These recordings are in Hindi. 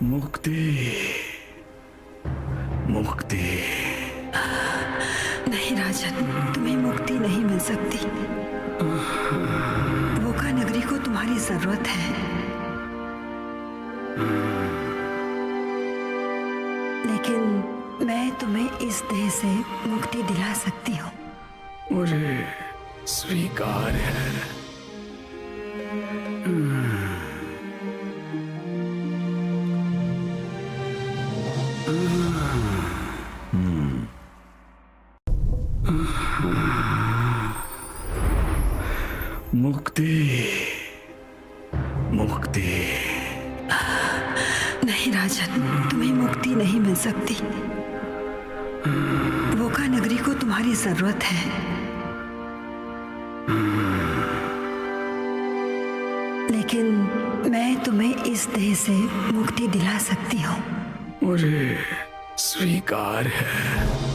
मुक्ति, मुक्ति। नहीं राजन, तुम्हें मुक्ति नहीं मिल सकती। वोका नगरी को तुम्हारी जरूरत है। लेकिन मैं तुम्हें इस देह से मुक्ति दिला सकती हूँ। मुझे स्वीकार है। मुक्ति, मुक्ति। नहीं राजन, तुम्हें मुक्ति नहीं मिल सकती। वोका नगरी को तुम्हारी जरूरत है। लेकिन मैं तुम्हें इस देह से मुक्ति दिला सकती हूँ। मुझे स्वीकार है।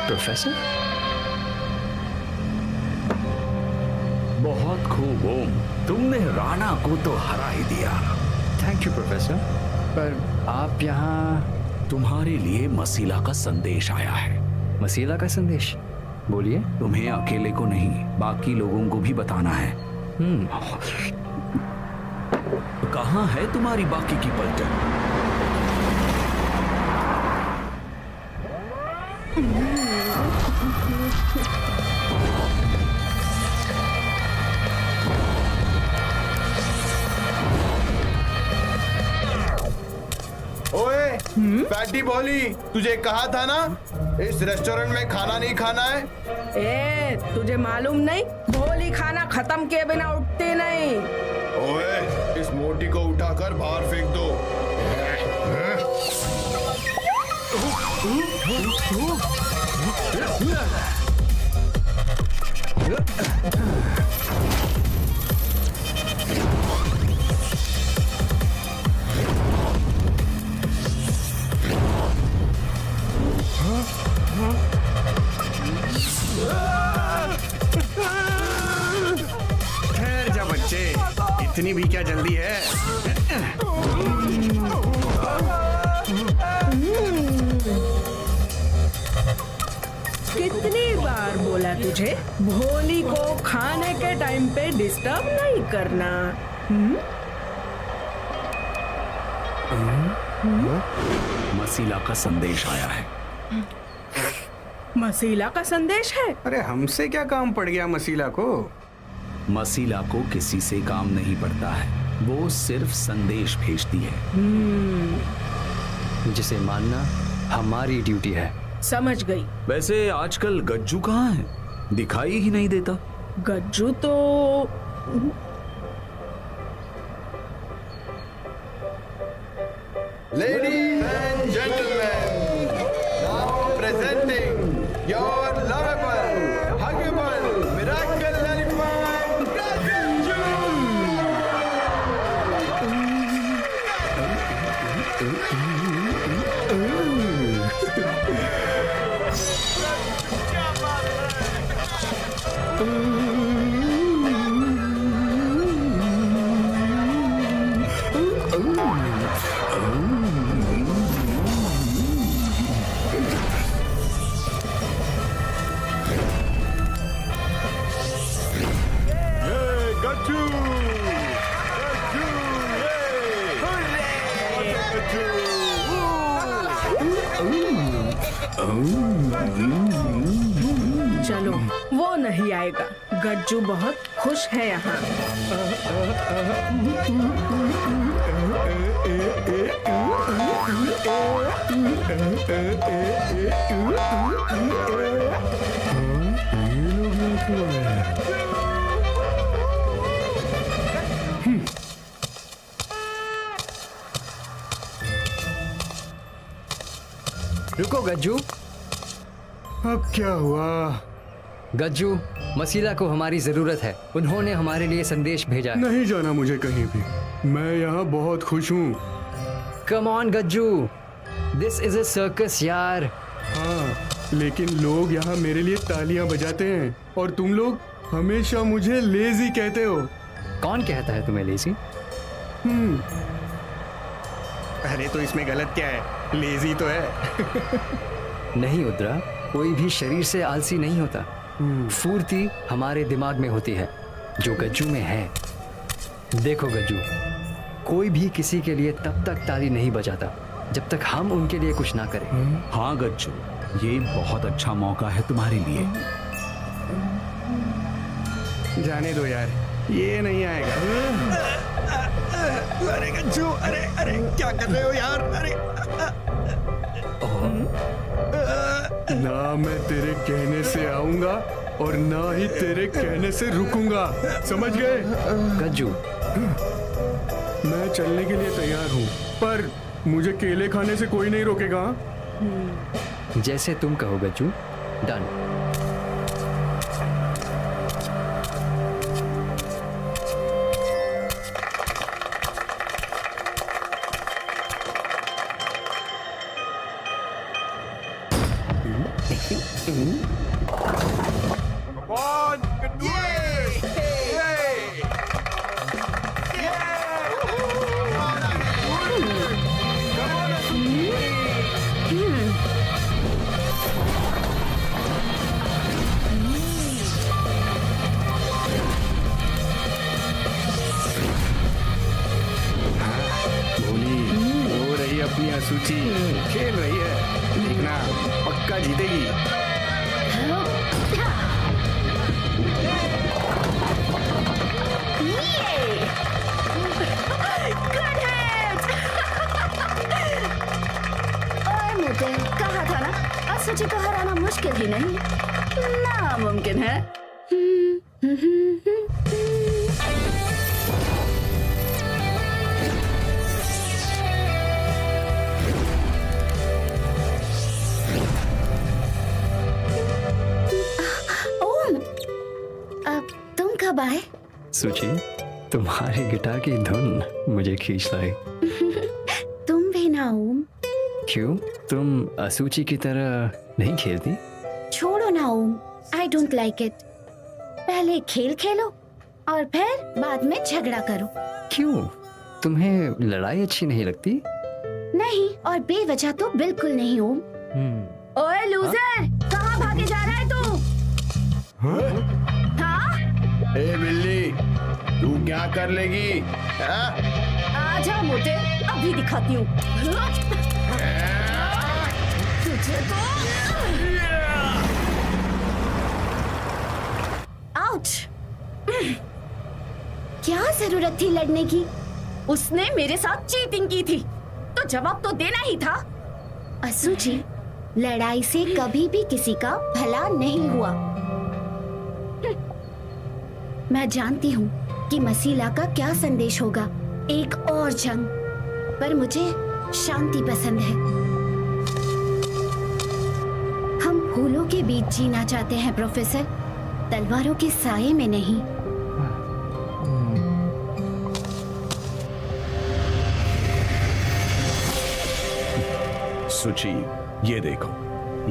प्रोफेसर, बहुत खूब ओम, तुमने राणा को तो हरा ही दिया। थैंक यू प्रोफेसर, पर आप यहाँ? तुम्हारे लिए मसीला का संदेश आया है। मसीला का संदेश? बोलिए। तुम्हें अकेले को नहीं, बाकी लोगों को भी बताना है। कहाँ है तुम्हारी बाकी की पलटन? ओए, फैटी भोली, तुझे कहा था ना इस रेस्टोरेंट में खाना नहीं खाना है। ए, तुझे मालूम नहीं, भोली खाना खत्म किए बिना उठती नहीं। ओए, इस मोटी को उठाकर बाहर फेंक दो। ठहर जा बच्चे, इतनी भी क्या जल्दी है। कितनी बार बोला तुझे भोली को खाने के टाइम पे डिस्टर्ब नहीं करना। मसीला का संदेश आया है। मसीला का संदेश है? अरे हमसे क्या काम पड़ गया मसीला को। मसीला को किसी से काम नहीं पड़ता है, वो सिर्फ संदेश भेजती है। जिसे मानना हमारी ड्यूटी है। समझ गई। वैसे आजकल गज्जू कहाँ है? दिखाई ही नहीं देता। गज्जू तो Ladies and gentlemen, now presenting your lovable, huggable, miracle elephant, Gajju! चलो, वो नहीं आएगा। गज्जू बहुत खुश है यहाँ। रुको गज्जू। अब क्या हुआ? गज्जू, मसीला को हमारी जरूरत है। उन्होंने हमारे लिए संदेश भेजा है। नहीं जाना मुझे कहीं भी, मैं यहाँ बहुत खुश हूँ। Come on Gajju, this is a circus यार। हाँ, लेकिन लोग यहाँ मेरे लिए तालियां बजाते हैं और तुम लोग हमेशा मुझे लेजी कहते हो। कौन कहता है तुम्हें लेजी? अरे तो इसमें गलत क्या है? लेजी तो है। नहीं उद्रा, कोई भी शरीर से आलसी नहीं होता। फुर्ती हमारे दिमाग में होती है, जो गज्जू में है। देखो गज्जू, कोई भी किसी के लिए तब तक ताली नहीं बजाता जब तक हम उनके लिए कुछ ना करें। हाँ गज्जू, ये बहुत अच्छा मौका है तुम्हारे लिए। जाने दो यार, ये नहीं आएगा। अरे गज्जू, अरे अरे क्या कर रहे हो यार? अरे ना मैं तेरे कहने से आऊंगा और ना ही तेरे कहने से रुकूंगा, समझ गए? गज्जू, मैं चलने के लिए तैयार हूँ, पर मुझे केले खाने से कोई नहीं रोकेगा। जैसे तुम कहो गज्जू। डन। अपनी असूची खेल रही है, देखना पक्का जीतेगी। बाहर आना मुश्किल ही नहीं, नामुमकिन है। ओम, अब तुम कब आए? सूची, तुम्हारी गिटार की धुन मुझे खींच लाई। तुम भी ना ओम। क्यों, तुम असूची की तरह नहीं खेलती? छोड़ो ना ओम, आई डोंट लाइक इट। पहले खेल खेलो और फिर बाद में झगड़ा करो। क्यों, तुम्हें लड़ाई अच्छी नहीं लगती? नहीं, और बेवजह तो बिल्कुल नहीं ओम। ओए लूजर, कहाँ भागे जा रहा है तू? हाँ? ए बिल्ली, तू क्या कर लेगी? हाँ? आजा मोटे, अभी दिखाती हूँ तुझे तो। आउच! क्या जरूरत थी लड़ने की? उसने मेरे साथ चीटिंग की थी, तो जवाब तो देना ही था। असुची, लड़ाई से कभी भी किसी का भला नहीं हुआ। मैं जानती हूँ कि मसीला का क्या संदेश होगा, एक और जंग, पर मुझे शांति पसंद है। हम फूलों के बीच जीना चाहते हैं प्रोफेसर, तलवारों के साये में नहीं। सुची, ये देखो,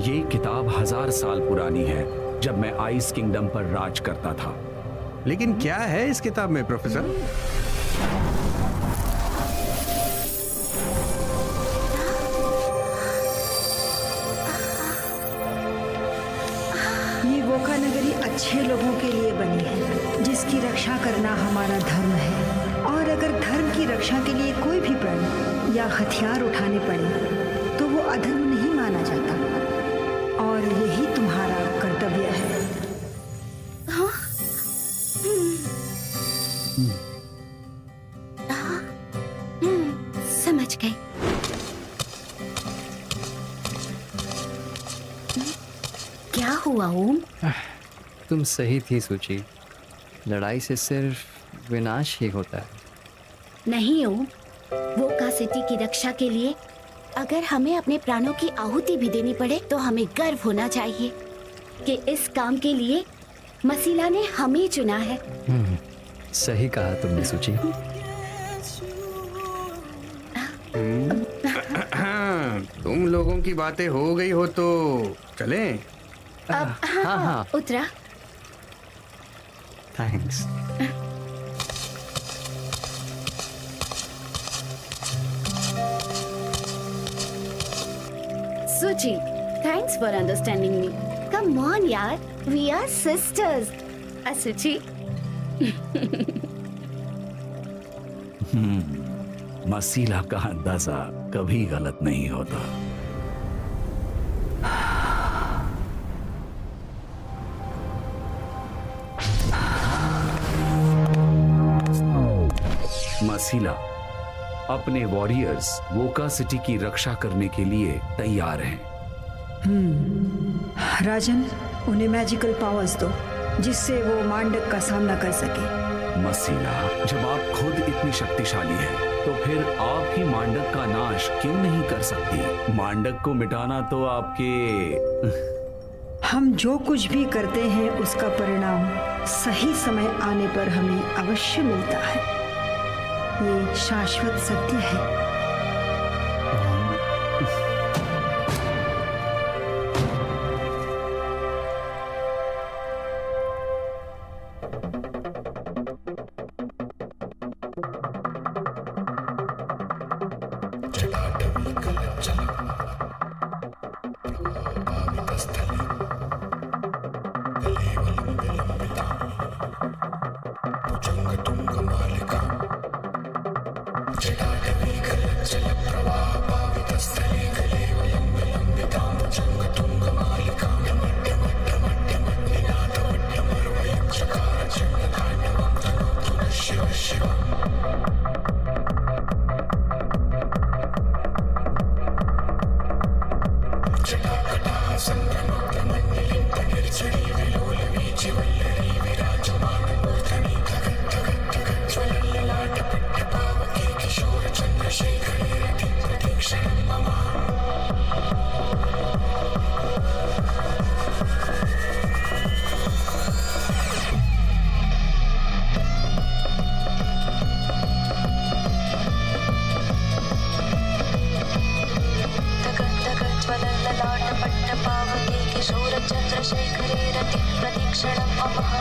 ये किताब 1000 साल पुरानी है, जब मैं आइस किंगडम पर राज करता था। लेकिन क्या है इस किताब में प्रोफेसर? ये वोका नगरी अच्छे लोगों के लिए बनी है, जिसकी रक्षा करना हमारा धर्म है। और अगर धर्म की रक्षा के लिए कोई भी प्रण या हथियार उठाने पड़े तो वो अधर्म नहीं माना जाता, और यही तुम्हारा कर्तव्य है। समझ गई। क्या हुआ ओम? तुम सही थी सूची, लड़ाई से सिर्फ विनाश ही होता है। नहीं ओम, वोका सिटी की रक्षा के लिए अगर हमें अपने प्राणों की आहुति भी देनी पड़े तो हमें गर्व होना चाहिए कि इस काम के लिए मसीला ने हमें चुना है। सही कहा तुमने सूची। तुम लोगों की बातें हो गई हो तो चलें? अब हाँ, उतरा। थैंक्स। सुची, thanks for understanding me. Come on यार, we are sisters. असुची, मसीला का अंदाजा कभी गलत नहीं होता। मसीला अपने वॉरियर्स वोका सिटी की रक्षा करने के लिए तैयार हैं। राजन, उन्हें मैजिकल पावर्स दो जिससे वो मांडक का सामना कर सके। मसीला, जब आप खुद इतनी शक्तिशाली हैं, तो फिर आप ही मांडक का नाश क्यों नहीं कर सकती? मांडक को मिटाना तो आपके... हम जो कुछ भी करते हैं उसका परिणाम सही समय आने पर हमें अवश्य मिलता है। ये शाश्वत सत्य है। जटाटवी शूरचन्द्रशेखरे रतिप्रतीक्षणम् अपः